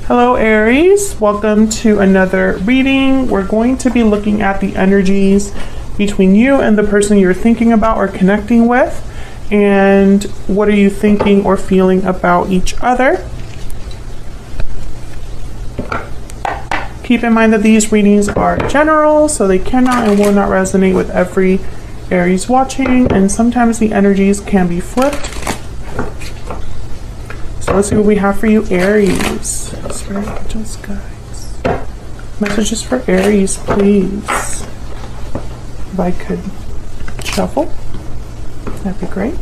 Hello Aries, welcome to another reading. We're going to be looking at the energies between you and the person you're thinking about or connecting with, and what are you thinking or feeling about each other. Keep in mind that these readings are general, so they cannot and will not resonate with every Aries watching, and sometimes the energies can be flipped. So let's see what we have for you, Aries. Spirit angels, guys. Messages for Aries, please. If I could shuffle, that'd be great.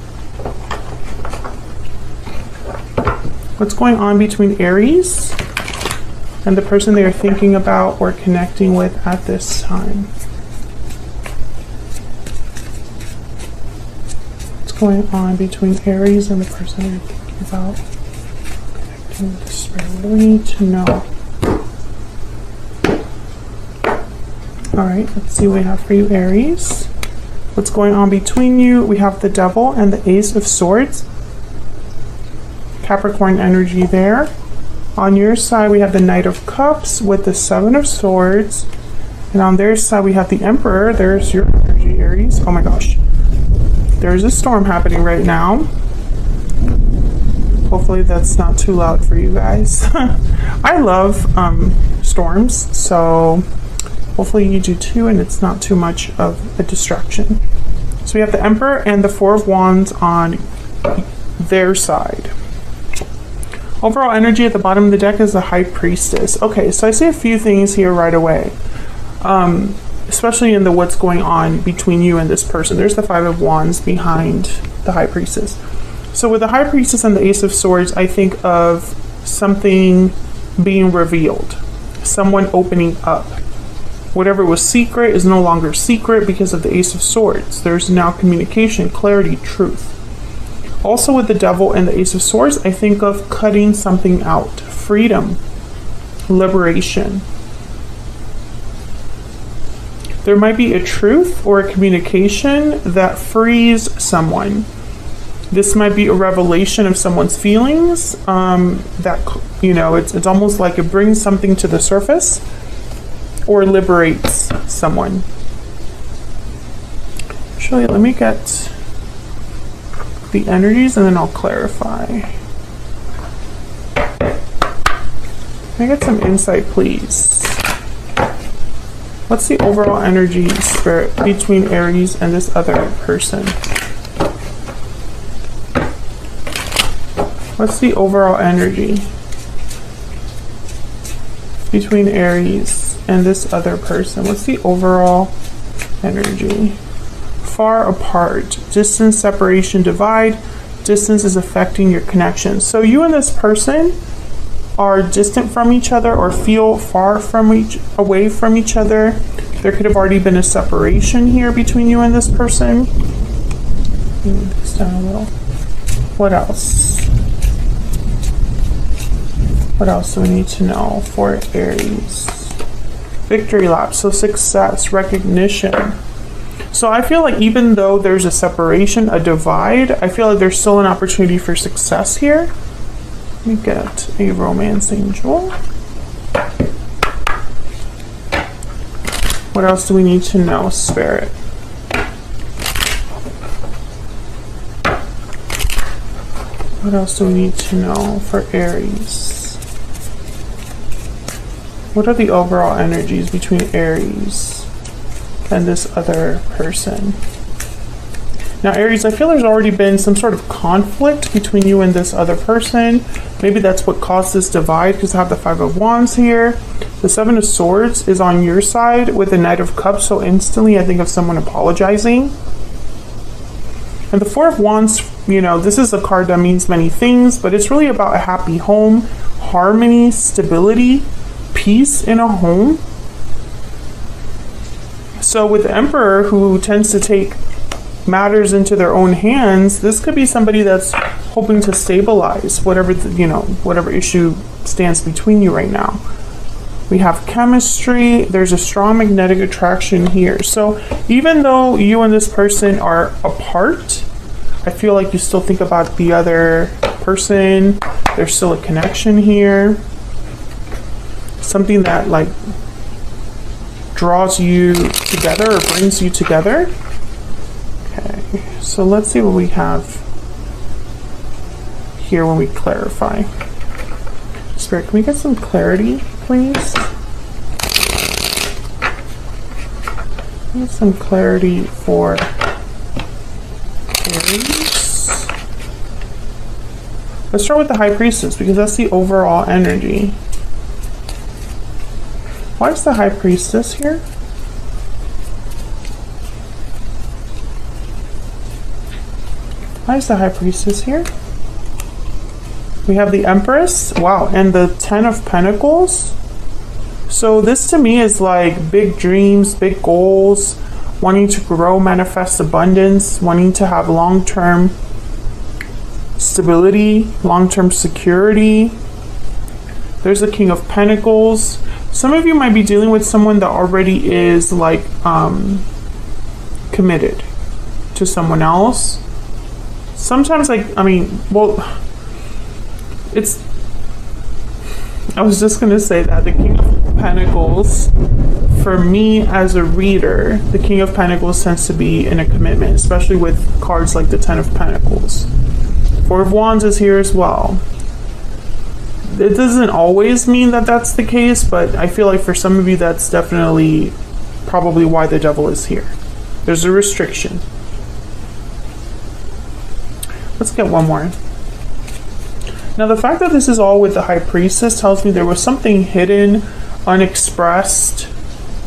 What's going on between Aries and the person they are thinking about or connecting with at this time? What's going on between Aries and the person they're thinking about? The spirit. What do we need to know? Alright, let's see what we have for you, Aries. What's going on between you? We have the Devil and the Ace of Swords. Capricorn energy there. On your side, we have the Knight of Cups with the Seven of Swords. And on their side, we have the Emperor. There's your energy, Aries. Oh my gosh. There's a storm happening right now. Hopefully that's not too loud for you guys. I love storms, so hopefully you do too, and it's not too much of a distraction. So we have the Emperor and the Four of Wands on their side. Overall energy at the bottom of the deck is the High Priestess. Okay, so I see a few things here right away, especially in the what's going on between you and this person. There's the Five of Wands behind the High Priestess. So with the High Priestess and the Ace of Swords, I think of something being revealed, someone opening up. Whatever was secret is no longer secret because of the Ace of Swords. There's now communication, clarity, truth. Also with the Devil and the Ace of Swords, I think of cutting something out, freedom, liberation. There might be a truth or a communication that frees someone. This might be a revelation of someone's feelings, that, you know, it's almost like it brings something to the surface or liberates someone. Actually, let me get the energies and then I'll clarify. Can I get some insight, please? What's the overall energy, Spirit, between Aries and this other person? What's the overall energy between Aries and this other person? What's the overall energy? Far apart, distance, separation, divide. Distance is affecting your connection. So you and this person are distant from each other or feel far from away from each other. There could have already been a separation here between you and this person. Move this down a little. What else? What else do we need to know for Aries? Victory lap, so success, recognition. So I feel like even though there's a separation, a divide, I feel like there's still an opportunity for success here. Let me get a romance angel. What else do we need to know, Spirit? What else do we need to know for Aries? What are the overall energies between Aries and this other person? Now, Aries, I feel there's already been some sort of conflict between you and this other person. Maybe that's what caused this divide, because I have the Five of Wands here. The Seven of Swords is on your side with the Knight of Cups, so instantly I think of someone apologizing. And the Four of Wands, you know, this is a card that means many things, but it's really about a happy home, harmony, stability, peace in a home. So with the Emperor, who tends to take matters into their own hands, this could be somebody that's hoping to stabilize whatever whatever issue stands between you right now. We have chemistry. There's a strong magnetic attraction here. So even though you and this person are apart, I feel like you still think about the other person. There's still a connection here. something that like draws you together or brings you together. Okay, so let's see what we have here when we clarify. Spirit, can we get some clarity, please? Get some clarity for Aries. Let's start with the High Priestess because that's the overall energy. Why is the High Priestess here? Why is the High Priestess here? We have the Empress. Wow, and the Ten of Pentacles. So this to me is like big dreams, big goals, wanting to grow, manifest abundance, wanting to have long-term stability, long-term security. There's the King of Pentacles. Some of you might be dealing with someone that already is like committed to someone else. Sometimes like, I mean, well, I was just going to say that the King of Pentacles, for me as a reader, the King of Pentacles tends to be in a commitment, especially with cards like the Ten of Pentacles. Four of Wands is here as well. It doesn't always mean that that's the case, but I feel like for some of you that's definitely probably why the Devil is here. There's a restriction. Let's get one more. Now the fact that this is all with the High Priestess tells me there was something hidden, unexpressed,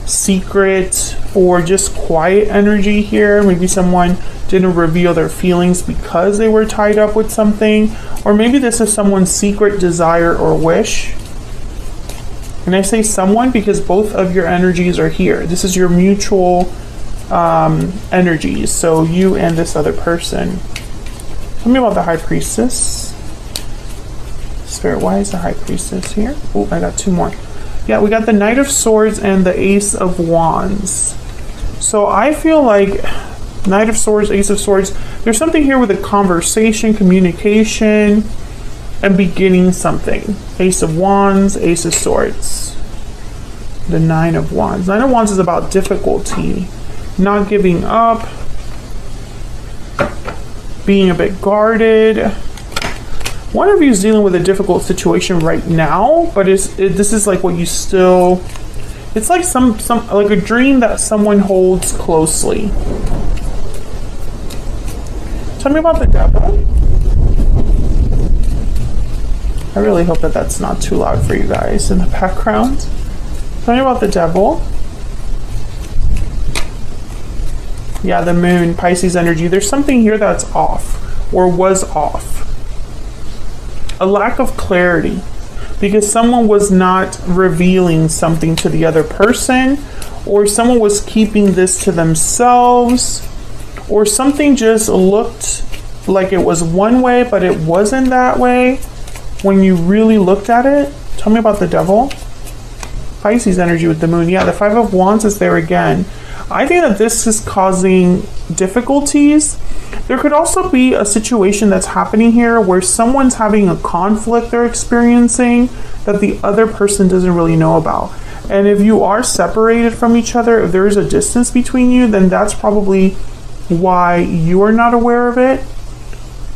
secret, or just quiet energy here. Maybe someone didn't reveal their feelings because they were tied up with something, or maybe this is someone's secret desire or wish. And I say someone because both of your energies are here. This is your mutual energies, so you and this other person. Tell me about the High Priestess. Spirit, why is the High Priestess here? Oh, I got two more. Yeah, we got the Knight of Swords and the Ace of Wands. So I feel like Knight of Swords, Ace of Swords, there's something here with a conversation, communication, and beginning something. Ace of Wands, Ace of Swords. The Nine of Wands. Nine of Wands is about difficulty, not giving up, being a bit guarded. One of you is dealing with a difficult situation right now, but this is like what you still, it's like some like a dream that someone holds closely. Tell me about the Devil. I really hope that that's not too loud for you guys in the background. Tell me about the Devil. Yeah, the Moon, Pisces energy. There's something here that's off or was off. A lack of clarity because someone was not revealing something to the other person, or someone was keeping this to themselves, or something just looked like it was one way but it wasn't that way when you really looked at it. Tell me about the Devil. Pisces energy with the Moon. Yeah, the Five of Wands is there again. I think that this is causing difficulties. There could also be a situation that's happening here where someone's having a conflict they're experiencing that the other person doesn't really know about. And if you are separated from each other, if there is a distance between you, then that's probably why you are not aware of it,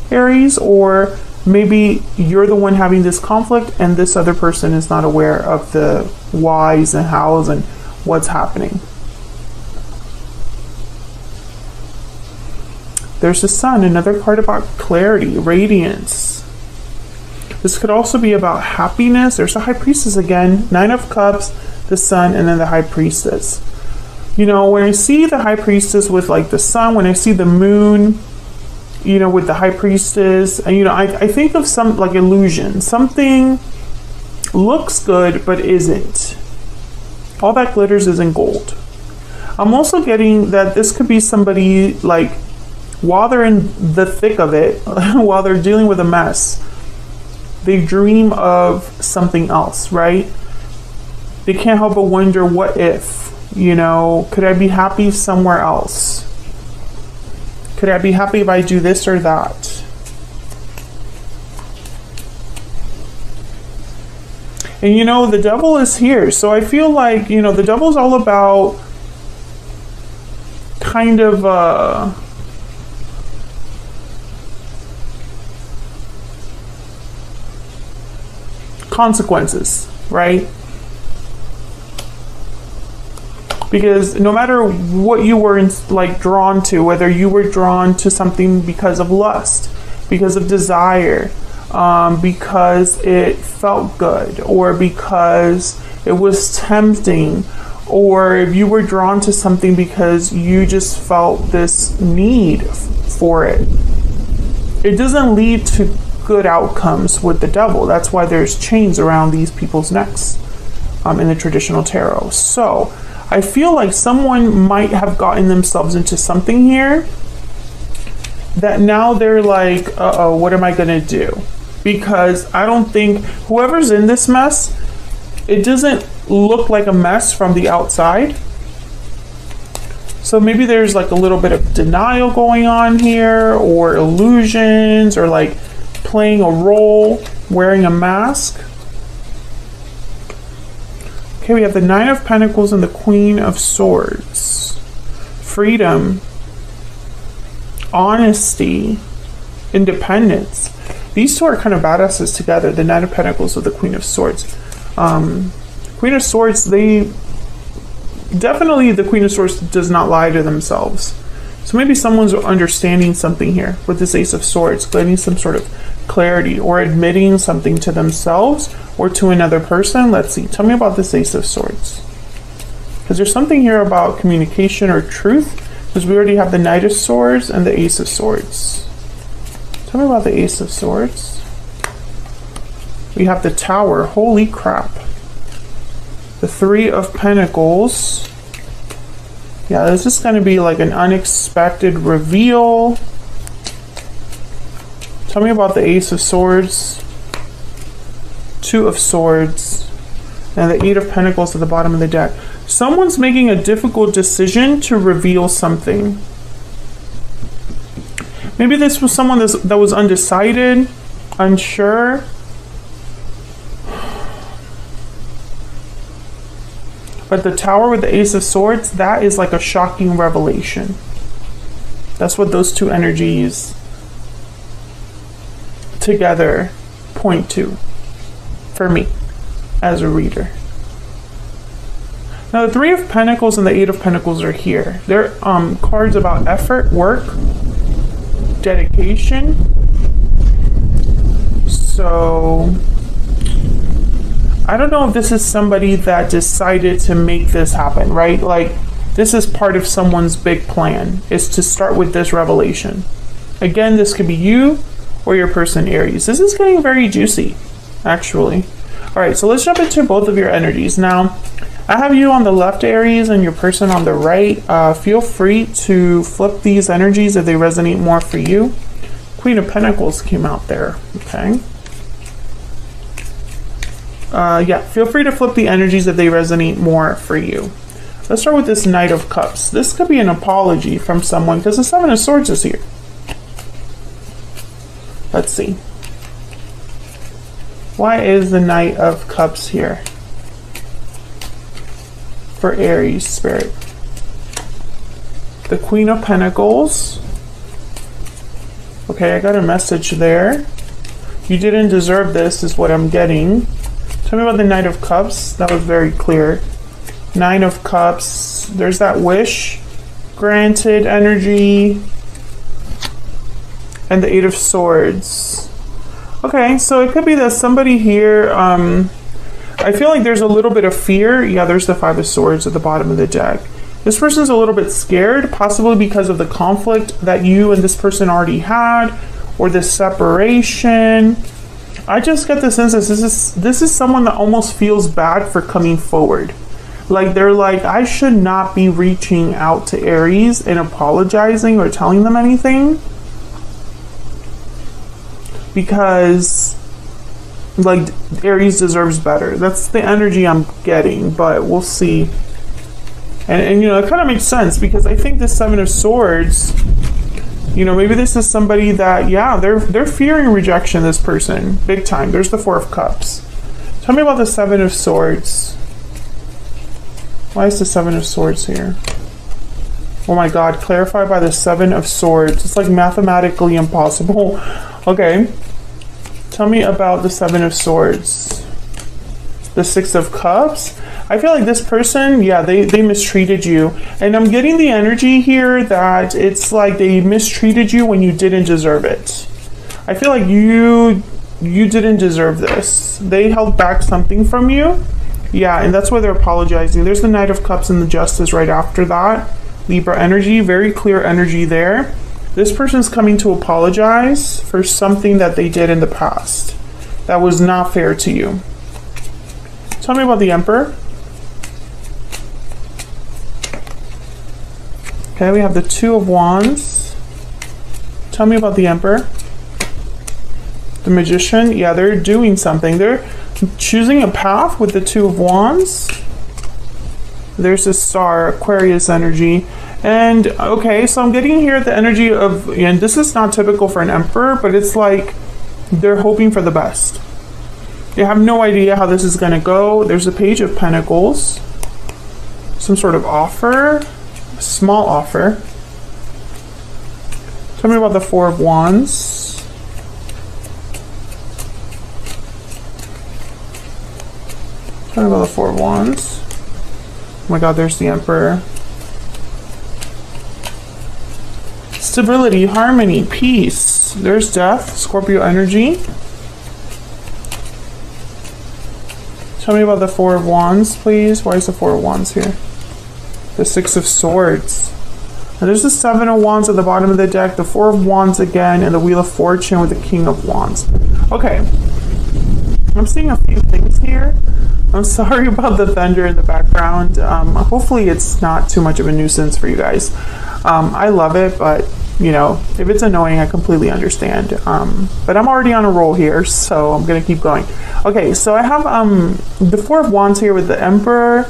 Aries, or maybe you're the one having this conflict and this other person is not aware of the whys and hows and what's happening. There's the Sun, another card about clarity, radiance. This could also be about happiness. There's the High Priestess again, Nine of Cups, the Sun, and then the High Priestess. You know, when I see the High Priestess with like the Sun, when I see the Moon, you know, with the High Priestess, and you know, I think of some like illusion. Something looks good but isn't. All that glitters isn't gold. I'm also getting that this could be somebody like, while they're in the thick of it, while they're dealing with a mess, they dream of something else, right? They can't help but wonder, what if, you know, could I be happy somewhere else? Could I be happy if I do this or that? And you know, the devil is here. So I feel like, you know, the devil's all about kind of consequences, right? Because no matter what you were like drawn to, whether you were drawn to something because of lust, because of desire, because it felt good, or because it was tempting, or if you were drawn to something because you just felt this need for it, it doesn't lead to good outcomes with the devil. That's why there's chains around these people's necks in the traditional tarot. So I feel like someone might have gotten themselves into something here that now they're like, uh-oh, what am I gonna do? Because I don't think whoever's in this mess, it doesn't look like a mess from the outside. So maybe there's like a little bit of denial going on here, or illusions, or like playing a role, wearing a mask. Okay, we have the Nine of Pentacles and the Queen of Swords. Freedom, honesty, independence. These two are kind of badasses together, the Nine of Pentacles with the Queen of Swords. Queen of Swords, definitely the Queen of Swords does not lie to themselves. So maybe someone's understanding something here with this Ace of Swords, getting some sort of clarity, or admitting something to themselves or to another person. Let's see. Tell me about this Ace of Swords. Because there's something here about communication or truth, because we already have the Knight of Swords and the Ace of Swords. Tell me about the Ace of Swords. We have the Tower. Holy crap. The Three of Pentacles. Yeah, this is going to be like an unexpected reveal. Tell me about the Ace of Swords, Two of Swords, and the Eight of Pentacles at the bottom of the deck. Someone's making a difficult decision to reveal something. Maybe this was someone that was undecided, unsure. But the Tower with the Ace of Swords, that is like a shocking revelation. That's what those two energies together point to for me as a reader. Now the Three of Pentacles and the Eight of Pentacles are here. They're cards about effort, work, dedication. So I don't know if this is somebody that decided to make this happen, right? Like, this is part of someone's big plan, is to start with this revelation. Again, this could be you or your person, Aries. This is getting very juicy, actually. All right, so let's jump into both of your energies. Now, I have you on the left, Aries, and your person on the right. Feel free to flip these energies if they resonate more for you. Queen of Pentacles came out there, okay? Yeah, feel free to flip the energies if they resonate more for you. Let's start with this Knight of Cups. This could be an apology from someone because the Seven of Swords is here. Let's see. Why is the Knight of Cups here for Aries spirit? The Queen of Pentacles. Okay, I got a message there. You didn't deserve this is what I'm getting. Tell me about the Knight of Cups. That was very clear. Nine of Cups. There's that wish granted energy. And the Eight of Swords. Okay, so it could be that somebody here, I feel like there's a little bit of fear. Yeah, there's the Five of Swords at the bottom of the deck. This person's a little bit scared, possibly because of the conflict that you and this person already had, or this separation. I just get the sense that this is someone that almost feels bad for coming forward. Like, they're like, I should not be reaching out to Aries and apologizing or telling them anything, because like Aries deserves better. That's the energy I'm getting, but we'll see. And you know, it kind of makes sense, because I think the Seven of Swords, you know, maybe this is somebody that, yeah, they're fearing rejection, this person, big time. There's the Four of Cups. Tell me about the Seven of Swords. Why is the Seven of Swords here? Oh my God, clarify by the Seven of Swords. It's like mathematically impossible. Okay. Tell me about the Seven of Swords. The Six of Cups. I feel like this person, yeah, they mistreated you. And I'm getting the energy here that it's like they mistreated you when you didn't deserve it. I feel like you didn't deserve this. They held back something from you. Yeah, and that's why they're apologizing. There's the Knight of Cups and the Justice right after that. Libra energy, very clear energy there. This person's coming to apologize for something that they did in the past that was not fair to you. Tell me about the Emperor. Okay, we have the Two of Wands. Tell me about the Emperor. The Magician, yeah, they're doing something. They're choosing a path with the Two of Wands. There's a Star, Aquarius energy. And okay, so I'm getting here the energy of, and this is not typical for an Emperor, but it's like they're hoping for the best. They have no idea how this is going to go. There's a Page of Pentacles. Some sort of offer, a small offer. Tell me about the Four of Wands. Tell me about the Four of Wands. Oh my God, there's the Emperor. Stability, harmony, peace. There's Death, Scorpio energy. Tell me about the Four of Wands, please. Why is the Four of Wands here? The Six of Swords. And there's the Seven of Wands at the bottom of the deck, the Four of Wands again, and the Wheel of Fortune with the King of Wands. Okay. I'm seeing a few things here. I'm sorry about the thunder in the background. Hopefully it's not too much of a nuisance for you guys. I love it, but you know, if it's annoying, I completely understand. But I'm already on a roll here, so I'm gonna keep going. Okay, so I have the Four of Wands here with the Emperor,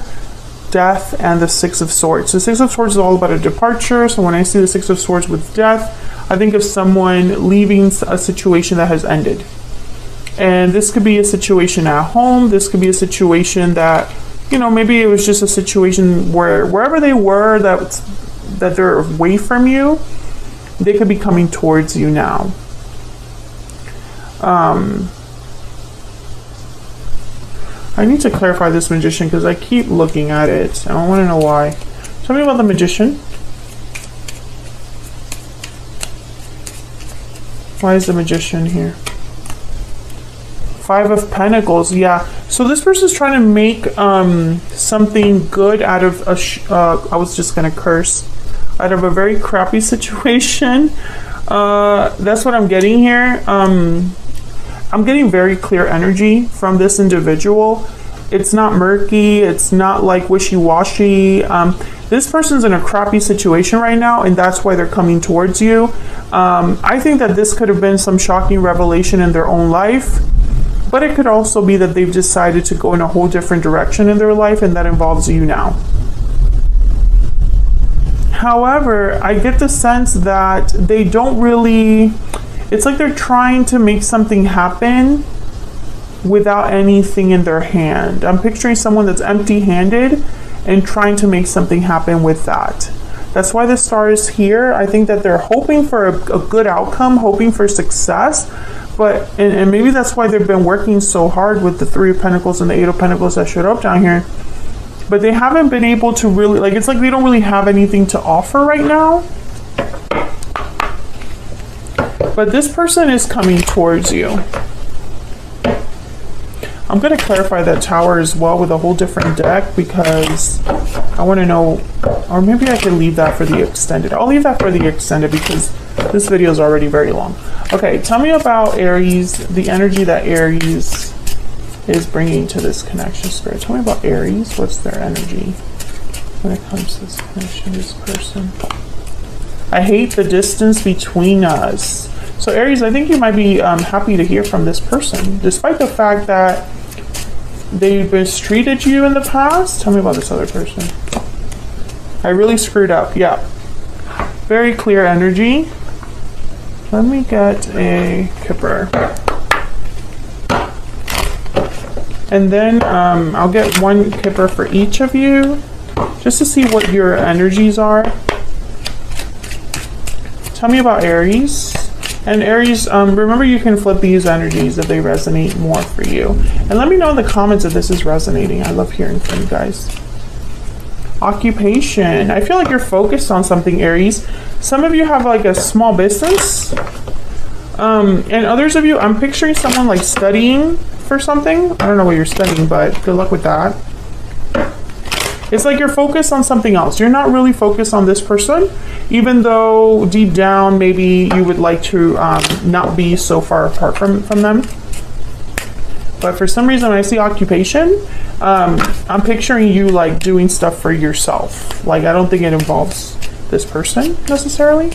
Death, and the Six of Swords. The Six of Swords is all about a departure. So when I see the Six of Swords with Death, I think of someone leaving a situation that has ended. And this could be a situation at home. This could be a situation that, you know, maybe it was just a situation where wherever they were that they're away from you, they could be coming towards you now. I need to clarify this Magician because I keep looking at it. I want to know why. Tell me about the Magician. Why is the Magician here? Five of Pentacles, yeah. So this person's trying to make something good out of I was just gonna curse. Out of a very crappy situation. That's what I'm getting here. I'm getting very clear energy from this individual. It's not murky. It's not like wishy-washy. This person's in a crappy situation right now, and that's why they're coming towards you. I think that this could have been some shocking revelation in their own life. But it could also be that they've decided to go in a whole different direction in their life, and that involves you now. However, I get the sense that they don't really, it's like they're trying to make something happen without anything in their hand. I'm picturing someone that's empty-handed and trying to make something happen with that. That's why the Star is here. I think that they're hoping for a good outcome, hoping for success. But, and maybe that's why they've been working so hard with the Three of Pentacles and the Eight of Pentacles that showed up down here. But they haven't been able to really, like, it's like they don't really have anything to offer right now. But this person is coming towards you. I'm going to clarify that Tower as well with a whole different deck because I want to know, or maybe I can leave that for the extended. I'll leave that for the extended because this video is already very long. Okay, tell me about Aries, the energy that Aries is bringing to this connection, Spirit. Tell me about Aries. What's their energy when it comes to this connection, this person? I hate the distance between us. So Aries, I think you might be happy to hear from this person, despite the fact that they've mistreated you in the past. Tell me about this other person. I really screwed up. Yeah. Very clear energy. Let me get a Kipper. And then I'll get one kipper for each of you, just to see what your energies are. Tell me about Aries. And Aries, remember you can flip these energies if they resonate more for you. And let me know in the comments if this is resonating. I love hearing from you guys. Occupation. I feel like you're focused on something, Aries. Some of you have like a small business. And others of you, I'm picturing someone like studying for something. I don't know what you're studying, but good luck with that. It's like you're focused on something else. You're not really focused on this person, even though deep down, maybe you would like to not be so far apart from them. But for some reason, when I see occupation, I'm picturing you like doing stuff for yourself. Like, I don't think it involves this person necessarily.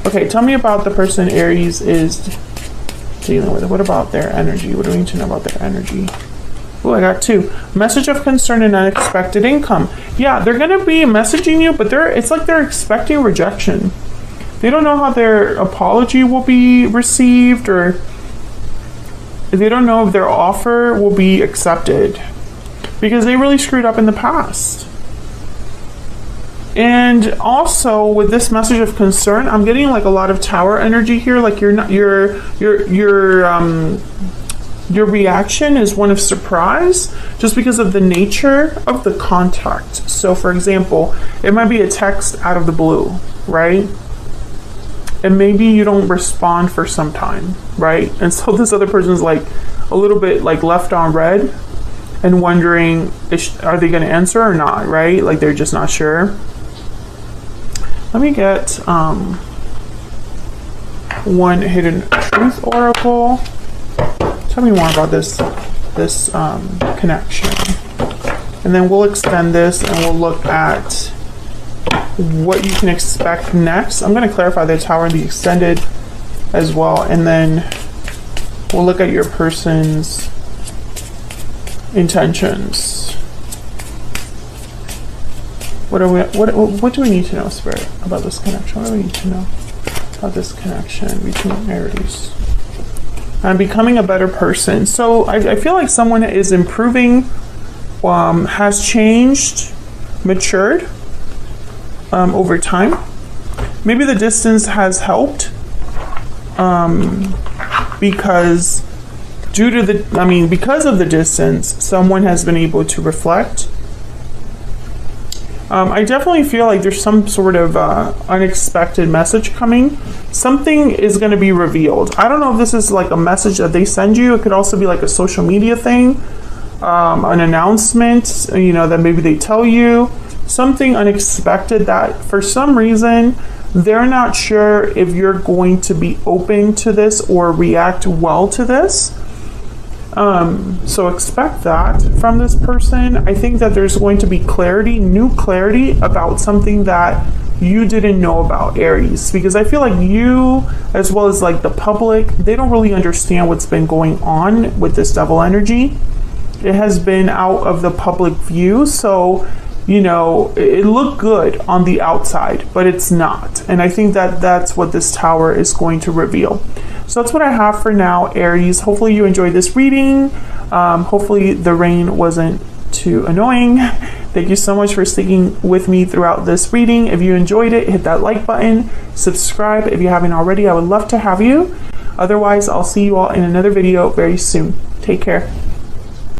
Okay, tell me about the person Aries is dealing with. What about their energy? What do we need to know about their energy? Oh, I got two. Message of concern and unexpected income. Yeah, they're going to be messaging you, but it's like they're expecting rejection. They don't know how their apology will be received, or they don't know if their offer will be accepted because they really screwed up in the past. And also with this message of concern, I'm getting like a lot of tower energy here. Like your reaction is one of surprise just because of the nature of the contact. So for example, it might be a text out of the blue, right? And maybe you don't respond for some time, right? And so this other person's like a little bit like left on red and wondering, are they going to answer or not, right? Like they're just not sure. Let me get one hidden truth oracle. Tell me more about this connection, and then we'll extend this and we'll look at what you can expect next. I'm going to clarify the tower and the extended as well, and then we'll look at your person's intentions. What do we need to know, Spirit, about this connection? What do we need to know about this connection between Aries and becoming a better person? So I feel like someone is improving, has changed, matured over time. Maybe the distance has helped because because of the distance, someone has been able to reflect. I definitely feel like there's some sort of unexpected message coming. Something is going to be revealed. I don't know if this is like a message that they send you. It could also be like a social media thing, an announcement, that maybe they tell you. Something unexpected that for some reason they're not sure if you're going to be open to this or react well to this. So expect that from this person. I think that there's going to be clarity, new clarity about something that you didn't know about, Aries, because I feel like you, as well as like the public, they don't really understand what's been going on with this devil energy. It has been out of the public view. So, it looked good on the outside, but it's not. And I think that that's what this tower is going to reveal. So that's what I have for now, Aries. Hopefully you enjoyed this reading. Hopefully the rain wasn't too annoying. Thank you so much for sticking with me throughout this reading. If you enjoyed it, hit that like button. Subscribe if you haven't already. I would love to have you. Otherwise, I'll see you all in another video very soon. Take care.